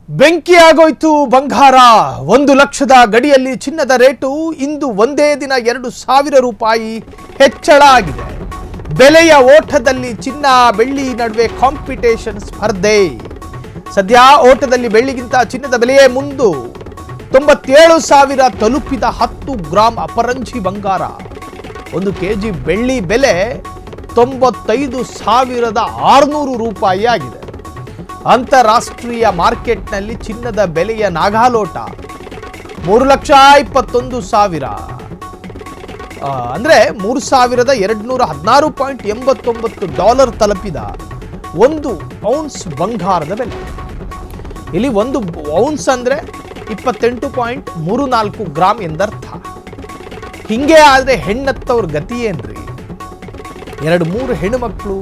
ಬೆಂಕಿಯಾಗೋಯ್ತು ಬಂಗಾರ. 1 ಲಕ್ಷದ ಗಡಿಯಲ್ಲಿ ಚಿನ್ನದ ರೇಟು ಇಂದು ಒಂದೇ ದಿನ 2,000 ರೂಪಾಯಿ ಹೆಚ್ಚಳ ಆಗಿದೆ. ಬೆಲೆಯ ಓಟದಲ್ಲಿ ಚಿನ್ನ ಬೆಳ್ಳಿ ನಡುವೆ ಕಾಂಪಿಟೇಷನ್ ಸ್ಪರ್ಧೆ. ಸದ್ಯ ಓಟದಲ್ಲಿ ಬೆಳ್ಳಿಗಿಂತ ಚಿನ್ನದ ಬೆಲೆಯೇ ಮುಂದು. 97,000 ತಲುಪಿದ 10 ಗ್ರಾಂ ಅಪರಂಜಿ ಬಂಗಾರ. 1 ಕೆಜಿ ಬೆಳ್ಳಿ ಬೆಲೆ 95,600 ರೂಪಾಯಿ ಆಗಿದೆ. ಅಂತಾರಾಷ್ಟ್ರೀಯ ಮಾರ್ಕೆಟ್ನಲ್ಲಿ ಚಿನ್ನದ ಬೆಲೆಯ ನಾಗಾಲೋಟ 3,21,000 ಅಂದರೆ $3,216.89 ತಲುಪಿದ 1 ಔನ್ಸ್ ಬಂಗಾರದ ಬೆಲೆ. ಇಲ್ಲಿ 1 ಔನ್ಸ್ ಅಂದರೆ 28.34 ಗ್ರಾಂ ಎಂದರ್ಥ. ಹಿಂಗೆ ಆದರೆ ಹೆಣ್ಣತ್ತವ್ರ ಗತಿ ಏನ್ರಿ? 2-3 ಹೆಣ್ಣು ಮಕ್ಕಳು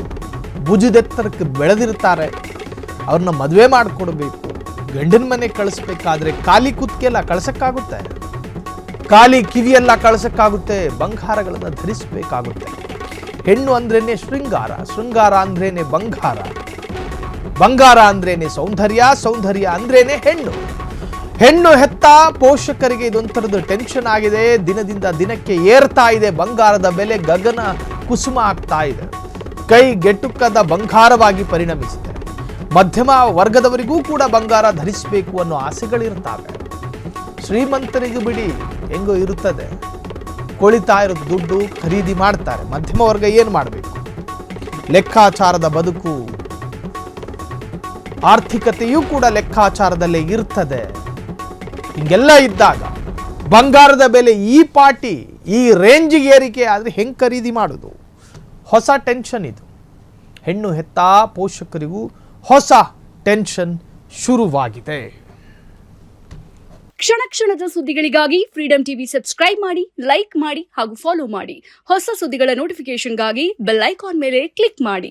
ಭುಜದೆತ್ತರಕ್ಕೆ ಬೆಳೆದಿರ್ತಾರೆ. ಅವ್ರನ್ನ ಮದುವೆ ಮಾಡಿಕೊಡ್ಬೇಕು, ಗಂಡನ ಮನೆ ಕಳಿಸ್ಬೇಕಾದ್ರೆ ಖಾಲಿ ಕುತ್ತಿಗೆಲ್ಲ ಕಳ್ಸಕ್ಕಾಗುತ್ತೆ, ಖಾಲಿ ಕಿವಿಯೆಲ್ಲ ಕಳ್ಸಕ್ಕಾಗುತ್ತೆ, ಬಂಗಾರಗಳನ್ನು ಧರಿಸಬೇಕಾಗುತ್ತೆ. ಹೆಣ್ಣು ಅಂದ್ರೇನೆ ಶೃಂಗಾರ, ಶೃಂಗಾರ ಅಂದ್ರೇನೆ ಬಂಗಾರ, ಬಂಗಾರ ಅಂದ್ರೇನೆ ಸೌಂದರ್ಯ, ಸೌಂದರ್ಯ ಅಂದ್ರೇನೆ ಹೆಣ್ಣು. ಹೆಣ್ಣು ಹೆತ್ತ ಪೋಷಕರಿಗೆ ಇದೊಂಥರದ್ದು ಟೆನ್ಷನ್ ಆಗಿದೆ. ದಿನದಿಂದ ದಿನಕ್ಕೆ ಏರ್ತಾ ಇದೆ ಬಂಗಾರದ ಬೆಲೆ, ಗಗನ ಕುಸುಮ ಆಗ್ತಾ ಇದೆ. ಕೈ ಗೆಟುಕದ ಬಂಗಾರವಾಗಿ ಪರಿಣಮಿಸಿದೆ. ಮಧ್ಯಮ ವರ್ಗದವರಿಗೂ ಕೂಡ ಬಂಗಾರ ಧರಿಸಬೇಕು ಅನ್ನೋ ಆಸೆಗಳಿರ್ತವೆ. ಶ್ರೀಮಂತರಿಗೂ ಬಿಡಿ ಹೆಂಗೋ ಇರುತ್ತದೆ, ಕೊಳಿತಾ ಇರೋ ದುಡ್ಡು ಖರೀದಿ ಮಾಡ್ತಾರೆ. ಮಧ್ಯಮ ವರ್ಗ ಏನು ಮಾಡಬೇಕು? ಲೆಕ್ಕಾಚಾರದ ಬದುಕು, ಆರ್ಥಿಕತೆಯೂ ಕೂಡ ಲೆಕ್ಕಾಚಾರದಲ್ಲೇ ಇರ್ತದೆ. ಹಿಂಗೆಲ್ಲ ಇದ್ದಾಗ ಬಂಗಾರದ ಬೆಲೆ ಈ ಪಾಟಿ ಈ ರೇಂಜಿಗೆ ಏರಿಕೆ ಆದರೆ ಹೆಂಗೆ ಖರೀದಿ ಮಾಡೋದು? ಹೊಸ ಟೆನ್ಷನ್ ಇದು. ಹೆಣ್ಣು ಹೆತ್ತ ಪೋಷಕರಿಗೂ ಹೊಸ ಟೆನ್ಷನ್ ಶುರುವಾಗಿದೆ. ಕ್ಷಣ ಕ್ಷಣದ ಸುದ್ದಿಗಳಿಗಾಗಿ ಫ್ರೀಡಂ ಟಿವಿ ಸಬ್ಸ್ಕ್ರೈಬ್ ಮಾಡಿ, ಲೈಕ್ ಮಾಡಿ ಹಾಗೂ ಫಾಲೋ ಮಾಡಿ. ಹೊಸ ಸುದ್ದಿಗಳ ನೋಟಿಫಿಕೇಶನ್ಗಾಗಿ ಬೆಲ್ ಐಕಾನ್ ಮೇಲೆ ಕ್ಲಿಕ್ ಮಾಡಿ.